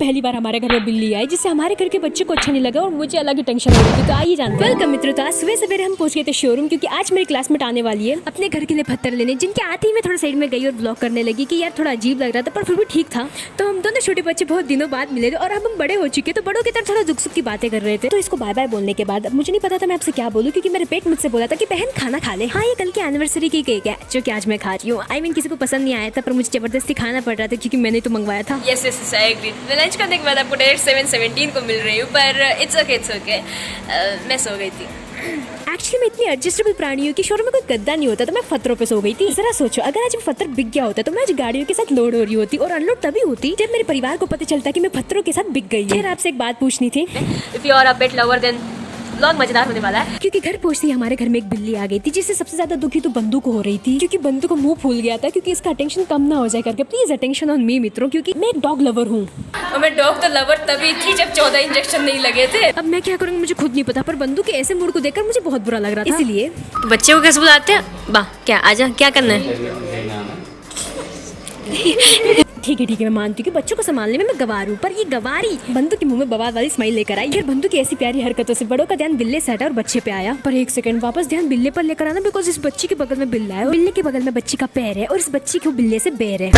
पहली बार हमारे घर में बिल्ली आई जिससे हमारे घर के बच्चे को अच्छा नहीं लगा और मुझे अलग ही टेंशन हो रही थी। तो आइए जानते हैं। वेलकम मित्रों, तो आज सुबह सवेरे हम पहुंच गए थे शोरूम, क्योंकि आज मेरी क्लासमेट आने वाली है अपने घर के लिए पत्थर लेने, जिनके आते ही मैं थोड़ा साइड में गई और ब्लॉक करने लगी कि यार थोड़ा अजीब लग रहा था, पर फिर भी ठीक था। तो हम दोनों छोटे बच्चे बहुत दिनों बाद मिले थे और अब हम बड़े हो चुके, तो बड़ों की तरह थोड़ा दुख सुख की बातें कर रहे थे। तो इसको बाय बाय बोलने के बाद अब मुझे नहीं पता था मैं आपसे क्या बोलूं, क्योंकि मेरे पेट मुझसे बोला था कि बहन खाना खा ले। हाँ, ये कल की एनिवर्सरी की केक है जो कि आज मैं खा रही हूँ। आई मीन किसी को पसंद नहीं आया था, पर मुझे जबरदस्ती खाना पड़ रहा था क्योंकि मैंने तो मंगवाया था। Yes yes I agree. Lunch करने के बाद आपको डायरेक्ट 7:17 को मिल रही हूँ, पर इट्स ओके। मैं सो गई थी। एक्चुअली मैं इतनी एडजस्टेबल प्राणी हूँ कि शोरूम में कोई गद्दा नहीं होता, तो मैं फतरों पे सो गई थी। जरा सोचो, अगर आज फतर बिक गया होता तो मैं आज गाड़ियों के साथ लोड हो रही होती, और अनलोड तभी होती जब मेरे परिवार को पता चलता कि मैं फतरों के साथ बिक गई। फिर आपसे एक बात पूछनी थी। If you are a pet lover then vlog मजेदार होने वाला है, क्योंकि घर पहुंचते ही हमारे घर में एक बिल्ली आ गई थी, जिससे सबसे ज्यादा दुखी तो बंदू को हो रही थी, क्योंकि बंदू को मुंह फूल गया था क्योंकि इसका अटेंशन कम ना हो जाए करके। प्लीज अटेंशन ऑन मी मित्रों, क्योंकि मैं एक डॉग लवर हूँ। और मैं डॉग तो लवर तभी थी जब 14 इंजेक्शन नहीं लगे थे। अब मैं क्या करूँगी मुझे खुद नहीं पता, पर बंदू के ऐसे मूड को देखकर मुझे बहुत बुरा लग रहा था। इसलिए बच्चे को कैसे बुलाते हैं? वाह, क्या आजा, क्या करना है? ठीक है मैं मानती हूँ कि बच्चों को संभालने में मैं गवार हूँ, पर ये गवारी बंदू के मुंह में बवाल वाली स्माइल लेकर आई। फिर बंदू की ऐसी प्यारी हरकतों से बड़ों का ध्यान बिल्ले से हटा और बच्चे पे आया। पर एक सेकंड, वापस ध्यान बिल्ले पर लेकर आना, बिकॉज इस बच्ची के बगल में बिल्ला है और बिल्ले के बगल में बच्ची का पैर है और इस बच्ची को बिल्ले से बैर है।